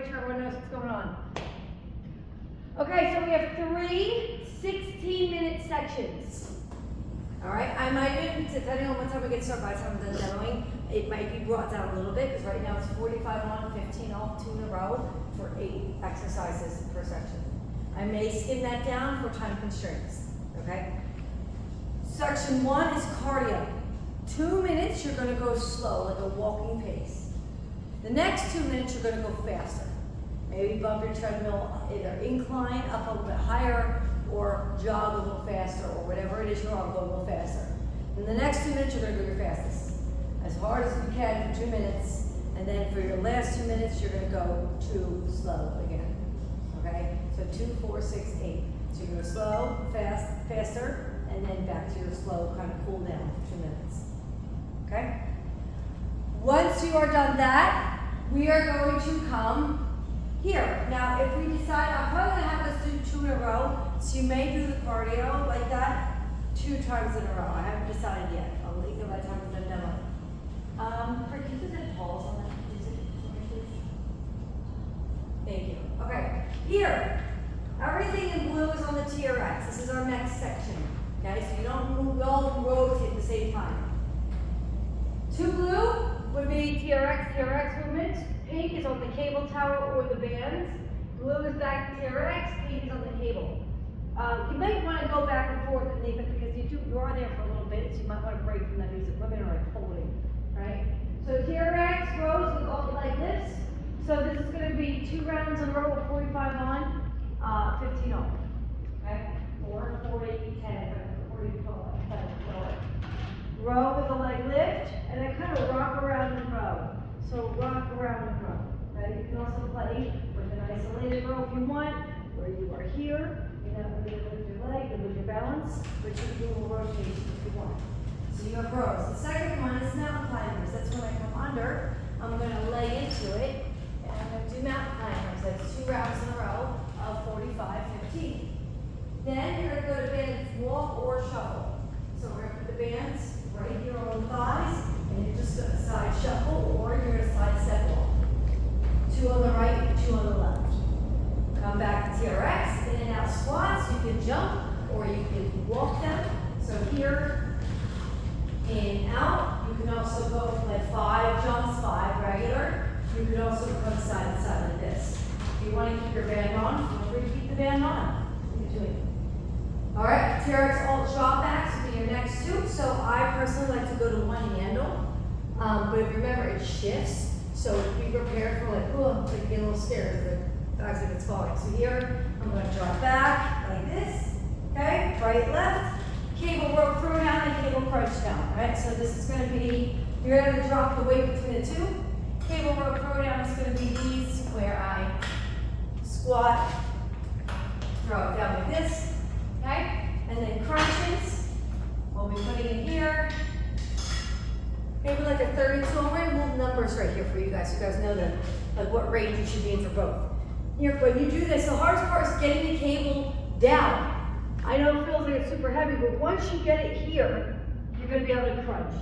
make sure everyone knows what's going on. Okay, so we have 3 16-minute sections. All right, I might even, depending on what time we get started, by the time I'm done demoing, it might be brought down a little bit, because right now it's 45 on, 15 off, 2 in a row for 8 exercises per section. I may skim that down for time constraints, okay? Section 1 is cardio. 2 minutes, you're gonna go slow, like a walking pace. The next 2 minutes, you're gonna go faster. Maybe bump your treadmill, either incline up a little bit higher, or jog a little faster, or whatever it is you're on, go a little faster. In the next 2 minutes, you're gonna go your fastest. As hard as you can for 2 minutes, and then for your last 2 minutes, you're gonna go to slow again, okay? So 2, 4, 6, 8. So you're gonna go slow, fast, faster, and then back to your slow, kind of cool down for 2 minutes, okay? Once you are done that, we are going to come here. Now, if we decide, I'm probably gonna have us do 2 in a row, so you may do the cardio like that 2 times in a row. I haven't decided yet. I'll let you know by the time we're done demoing. Can you put that pause on that, please? Thank you. Okay, here. Everything in blue is on the TRX. This is our next section. Okay, so you don't move, all rotate at the same time. 2 blue would be TRX movements. Pink is on the cable tower or the bands. Blue is back to TRX, pink is on the cable. You might want to go back and forth and leave it because you are there for a little bit, so you might want to break from that music. Women are like holding, right? So TRX rows with all the leg lifts. So this is going to be 2 rounds in a row of 45 on, 15 off. Okay? 4, 40, 10, 40, 12, 10, 12. Row with a leg lift, and then kind of rock around and row. So rock around and row. Right? You can also play with an isolated row if you want, where you are here. You know, you lift your leg, you lose your balance, but you can do a rotation if you want. So you have rows. The second one is mountain climbers. That's when I come under. I'm going to lay into it, and I'm going to do mountain climbers. That's 2 rounds in a row of 45, 15. Then you're going to go to bands walk or shuffle. So we're going to put the bands right here on the thighs, and you're just going to side shuffle, or you're going to side step walk. 2 on the right, 2 on the left. Come back to TRX, in and out squats. You can jump, or you can walk them. So here, in, out. You can also go from like 5 jumps, 5 regular. You can also come side to side like this. If you want to keep your band on, feel free to keep the band on. You're doing it. All right, TRX alt drop backs will be your next 2. So I personally like to go to 1 handle, but if you remember, it shifts. So be prepared for like, oh, like get a little scared the back if it's falling. So here, I'm going to drop back like this. Okay, right, left. Cable rope throw down and cable crunch down. Right. So this is going to be, you're going to drop the weight between the 2. Cable rope throw down is going to be these where I squat, throw it down like this. Okay, and then crunches, we'll be putting in here, maybe like a 32. I'll write little numbers right here for you guys, so you guys know like what range you should be in for both. Here, when you do this, the hardest part is getting the cable down. I know it feels like it's super heavy, but once you get it here, you're going to be able to crunch.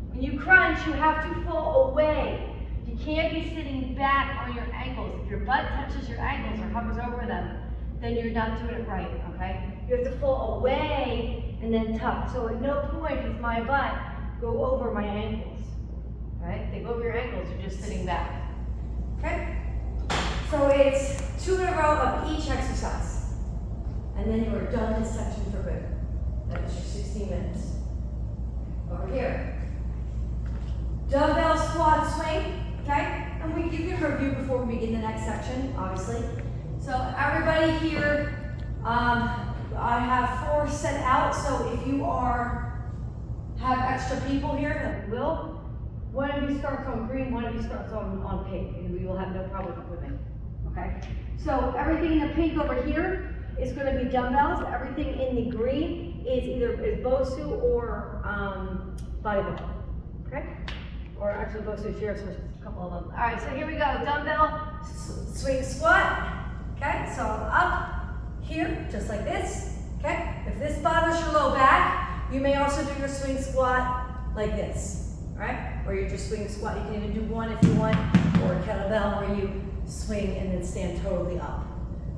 When you crunch, you have to fall away. You can't be sitting back on your ankles. If your butt touches your ankles or hovers over them, then you're not doing it right, okay? You have to fall away and then tuck. So at no point does my butt go over my ankles, right? They go over your ankles, you're just sitting back, okay? So it's 2 in a row of each exercise. And then you are done this section for good. That is your 16 minutes. Over here. Dumbbell squat swing, okay? And we give you a review before we begin the next section, obviously. So everybody here, I have 4 set out, so if you have extra people here, that we will, one of you starts on green, one of you starts on pink, and we will have no problem with women, okay? So everything in the pink over here is going to be dumbbells. Everything in the green is either BOSU or bodybuilding, okay? Or actually BOSU shares a couple of them. All right, so here we go, dumbbell swing squat. Okay, so I'm up here, just like this, okay? If this bothers your low back, you may also do your swing squat like this, all right? Or your swing squat, you can even do 1 if you want, or a kettlebell where you swing and then stand totally up.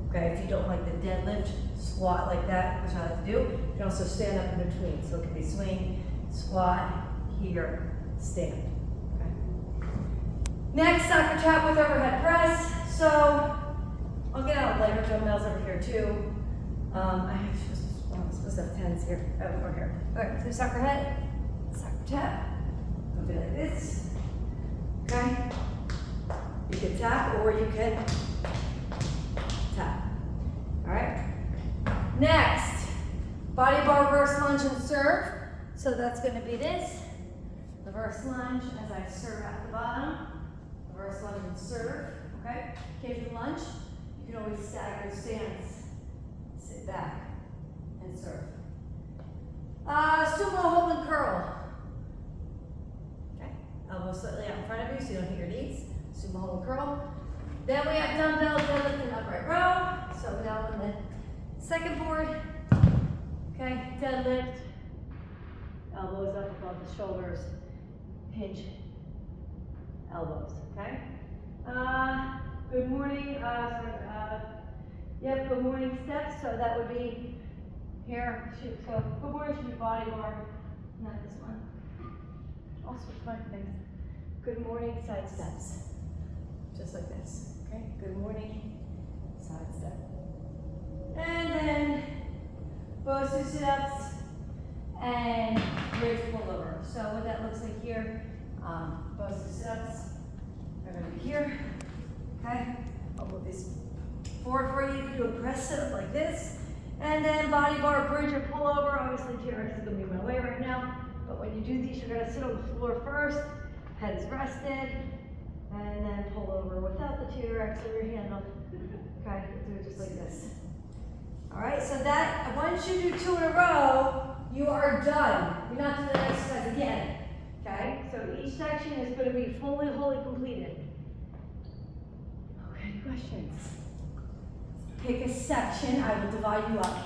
Okay, if you don't like the deadlift, squat like that, which I like to do, you can also stand up in between. So it can be swing, squat, here, stand. Okay. Next, soccer tap with overhead press. So I'll get out lighter dumbbells over here too. I'm supposed to have 10s here. I have more here. Okay, so soccer head, soccer tap. I'll do like this. Okay. You can tap or you can tap. All right. Next, body bar reverse lunge and serve. So that's going to be this. Reverse lunge as I serve at the bottom. Reverse lunge and serve. Okay. Occasional lunge. You can always stagger stance. Sit back and serve. Sumo hold and curl. Okay. Elbows slightly out in front of you so you don't hit your knees. Sumo hold and curl. Then we have dumbbell deadlift and upright row. So down on the second board. Okay, deadlift. Elbows up above the shoulders. Hinge elbows. Okay. Good morning. Yep. Good morning steps. So that would be here. So good morning should be body bar. Not this one. I'll switch my things. Good morning side steps. Just like this. Okay. Good morning side step. And then Bosu sit-ups and bridge pullover. So what that looks like here, Bosu sit-ups are going to be here. Okay, I'll move this forward for you. You can do a press sit-up like this. And then body bar, bridge, or pullover. Obviously, TRX is going to be in my way right now. But when you do these, you're going to sit on the floor first. Head is rested. And then pull over without the TRX or your handle. Okay, do it just like this. All right, so that, once you do 2 in a row, you are done. You're not doing the exercise again. Okay, so each section is going to be fully completed. Okay, questions? Pick a section. I will divide you up.